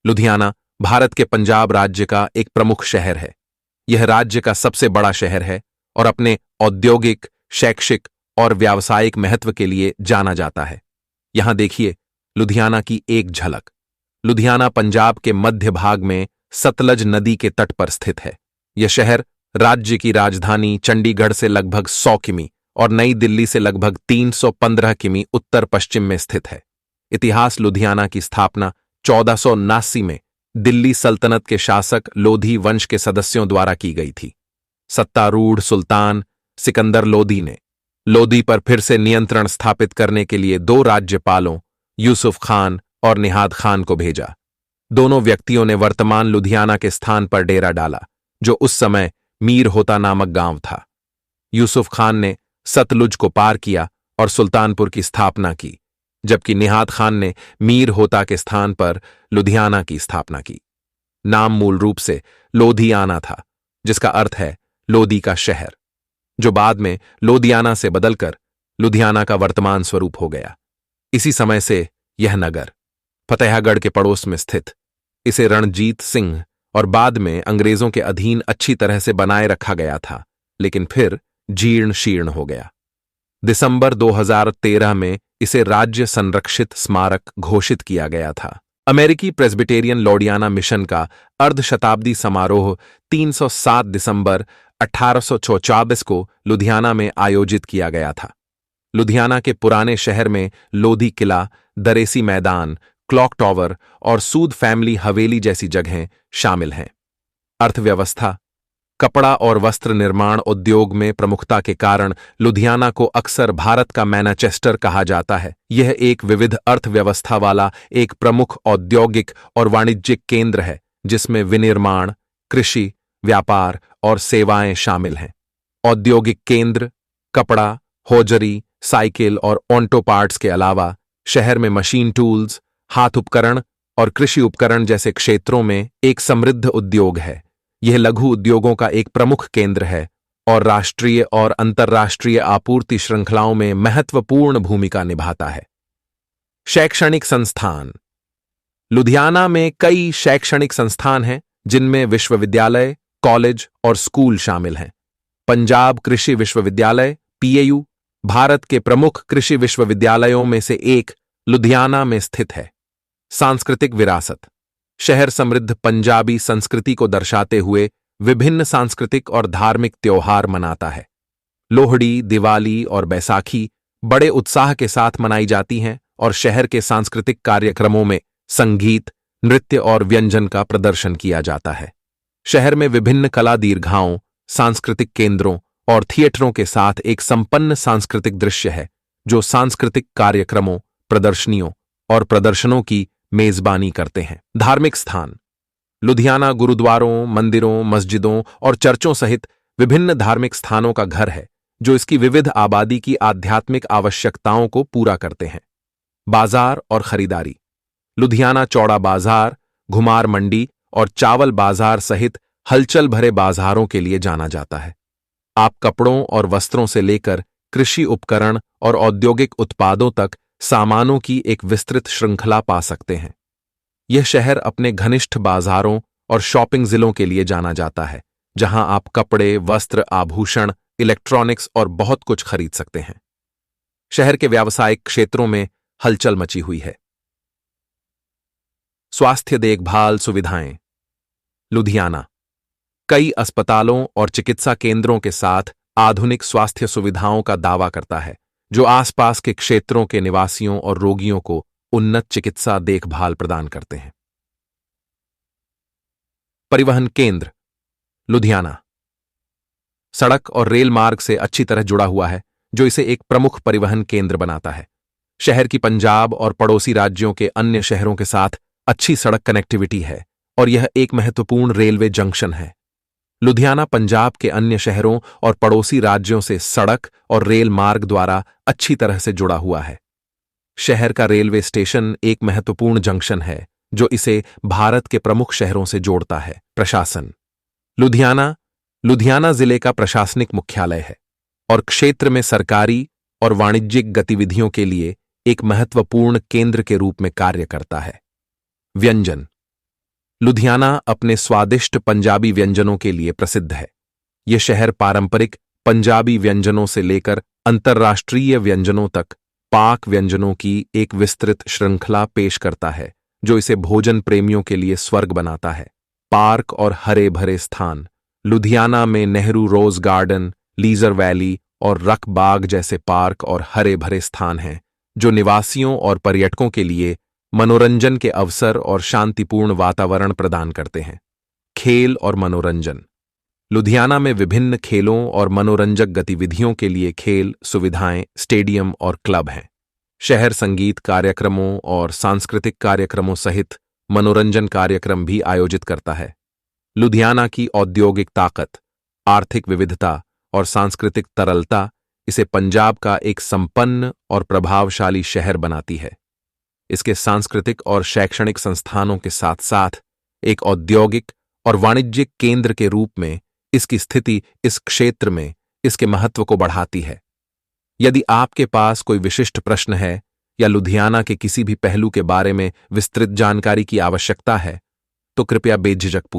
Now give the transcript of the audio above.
लुधियाना भारत के पंजाब राज्य का एक प्रमुख शहर है। यह राज्य का सबसे बड़ा शहर है और अपने औद्योगिक, शैक्षिक और व्यावसायिक महत्व के लिए जाना जाता है। यहां देखिए लुधियाना की एक झलक। लुधियाना पंजाब के मध्य भाग में सतलज नदी के तट पर स्थित है। यह शहर राज्य की राजधानी चंडीगढ़ से लगभग 100 किमी और नई दिल्ली से लगभग 315 किमी उत्तर पश्चिम में स्थित है। इतिहास लुधियाना की स्थापना 1479 में दिल्ली सल्तनत के शासक लोधी वंश के सदस्यों द्वारा की गई थी। सत्तारूढ़ सुल्तान सिकंदर लोधी ने लोधी पर फिर से नियंत्रण स्थापित करने के लिए 2 राज्यपालों यूसुफ खान और निहाद खान को भेजा। दोनों व्यक्तियों ने वर्तमान लुधियाना के स्थान पर डेरा डाला, जो उस समय मीर होता नामक गांव था। यूसुफ खान ने सतलुज को पार किया और सुल्तानपुर की स्थापना की, जबकि निहाद खान ने मीर होता के स्थान पर लुधियाना की स्थापना की। नाम मूल रूप से लोधियाना था, जिसका अर्थ है लोधी का शहर, जो बाद में लोधियाना से बदलकर लुधियाना का वर्तमान स्वरूप हो गया। इसी समय से यह नगर फतेहगढ़ के पड़ोस में स्थित इसे रणजीत सिंह और बाद में अंग्रेजों के अधीन अच्छी तरह से बनाए रखा गया था, लेकिन फिर जीर्ण शीर्ण हो गया। दिसंबर 2013 में इसे राज्य संरक्षित स्मारक घोषित किया गया था। अमेरिकी प्रेस्बिटेरियन लौडियाना मिशन का अर्धशताब्दी समारोह 307 दिसंबर 1844 को लुधियाना में आयोजित किया गया था। लुधियाना के पुराने शहर में लोधी किला, दरेसी मैदान, क्लॉक टॉवर और सूद फैमिली हवेली जैसी जगहें शामिल हैं। अर्थव्यवस्था, कपड़ा और वस्त्र निर्माण उद्योग में प्रमुखता के कारण लुधियाना को अक्सर भारत का मैनचेस्टर कहा जाता है। यह एक विविध अर्थव्यवस्था वाला एक प्रमुख औद्योगिक और वाणिज्यिक केंद्र है, जिसमें विनिर्माण, कृषि, व्यापार और सेवाएं शामिल हैं। औद्योगिक केंद्र, कपड़ा, हौजरी, साइकिल और ऑटो पार्ट्स के अलावा शहर में मशीन टूल्स, हाथ उपकरण और कृषि उपकरण जैसे क्षेत्रों में एक समृद्ध उद्योग है। यह लघु उद्योगों का एक प्रमुख केंद्र है और राष्ट्रीय और अंतर्राष्ट्रीय आपूर्ति श्रृंखलाओं में महत्वपूर्ण भूमिका निभाता है। शैक्षणिक संस्थान। लुधियाना में कई शैक्षणिक संस्थान हैं, जिनमें विश्वविद्यालय, कॉलेज और स्कूल शामिल हैं। पंजाब कृषि विश्वविद्यालय PAU भारत के प्रमुख कृषि विश्वविद्यालयों में से एक लुधियाना में स्थित है। सांस्कृतिक विरासत। शहर समृद्ध पंजाबी संस्कृति को दर्शाते हुए विभिन्न सांस्कृतिक और धार्मिक त्योहार मनाता है। लोहड़ी, दिवाली और बैसाखी बड़े उत्साह के साथ मनाई जाती हैं और शहर के सांस्कृतिक कार्यक्रमों में संगीत, नृत्य और व्यंजन का प्रदर्शन किया जाता है। शहर में विभिन्न कला दीर्घाओं, सांस्कृतिक केंद्रों और थिएटरों के साथ एक संपन्न सांस्कृतिक दृश्य है, जो सांस्कृतिक कार्यक्रमों, प्रदर्शनियों और प्रदर्शनों की मेजबानी करते हैं। धार्मिक स्थान। लुधियाना गुरुद्वारों, मंदिरों, मस्जिदों और चर्चों सहित विभिन्न धार्मिक स्थानों का घर है, जो इसकी विविध आबादी की आध्यात्मिक आवश्यकताओं को पूरा करते हैं। बाजार और खरीदारी। लुधियाना चौड़ा बाजार, घुमार मंडी और चावल बाजार सहित हलचल भरे बाजारों के लिए जाना जाता है। आप कपड़ों और वस्त्रों से लेकर कृषि उपकरण और औद्योगिक उत्पादों तक सामानों की एक विस्तृत श्रृंखला पा सकते हैं। यह शहर अपने घनिष्ठ बाजारों और शॉपिंग जिलों के लिए जाना जाता है, जहां आप कपड़े, वस्त्र, आभूषण, इलेक्ट्रॉनिक्स और बहुत कुछ खरीद सकते हैं। शहर के व्यावसायिक क्षेत्रों में हलचल मची हुई है। स्वास्थ्य देखभाल सुविधाएं। लुधियाना कई अस्पतालों और चिकित्सा केंद्रों के साथ आधुनिक स्वास्थ्य सुविधाओं का दावा करता है, जो आसपास के क्षेत्रों के निवासियों और रोगियों को उन्नत चिकित्सा देखभाल प्रदान करते हैं। परिवहन केंद्र। लुधियाना सड़क और रेल मार्ग से अच्छी तरह जुड़ा हुआ है, जो इसे एक प्रमुख परिवहन केंद्र बनाता है। शहर की पंजाब और पड़ोसी राज्यों के अन्य शहरों के साथ अच्छी सड़क कनेक्टिविटी है और यह एक महत्वपूर्ण रेलवे जंक्शन है। लुधियाना पंजाब के अन्य शहरों और पड़ोसी राज्यों से सड़क और रेल मार्ग द्वारा अच्छी तरह से जुड़ा हुआ है। शहर का रेलवे स्टेशन एक महत्वपूर्ण जंक्शन है, जो इसे भारत के प्रमुख शहरों से जोड़ता है। प्रशासन। लुधियाना जिले का प्रशासनिक मुख्यालय है और क्षेत्र में सरकारी और वाणिज्यिक गतिविधियों के लिए एक महत्वपूर्ण केंद्र के रूप में कार्य करता है। व्यंजन। लुधियाना अपने स्वादिष्ट पंजाबी व्यंजनों के लिए प्रसिद्ध है। यह शहर पारंपरिक पंजाबी व्यंजनों से लेकर अंतर्राष्ट्रीय व्यंजनों तक पाक व्यंजनों की एक विस्तृत श्रृंखला पेश करता है, जो इसे भोजन प्रेमियों के लिए स्वर्ग बनाता है। पार्क और हरे भरे स्थान। लुधियाना में Nehru rose garden, leisure valley और रक बाग जैसे पार्क और हरे भरे स्थान हैं, जो निवासियों और पर्यटकों के लिए मनोरंजन के अवसर और शांतिपूर्ण वातावरण प्रदान करते हैं। खेल और मनोरंजन। लुधियाना में विभिन्न खेलों और मनोरंजक गतिविधियों के लिए खेल सुविधाएं, स्टेडियम और क्लब हैं। शहर संगीत कार्यक्रमों और सांस्कृतिक कार्यक्रमों सहित मनोरंजन कार्यक्रम भी आयोजित करता है। लुधियाना की औद्योगिक ताकत, आर्थिक विविधता और सांस्कृतिक तरलता इसे पंजाब का एक संपन्न और प्रभावशाली शहर बनाती है। इसके सांस्कृतिक और शैक्षणिक संस्थानों के साथ साथ एक औद्योगिक और वाणिज्यिक केंद्र के रूप में इसकी स्थिति इस क्षेत्र में इसके महत्व को बढ़ाती है। यदि आपके पास कोई विशिष्ट प्रश्न है या लुधियाना के किसी भी पहलू के बारे में विस्तृत जानकारी की आवश्यकता है, तो कृपया बेझिझक पूछें।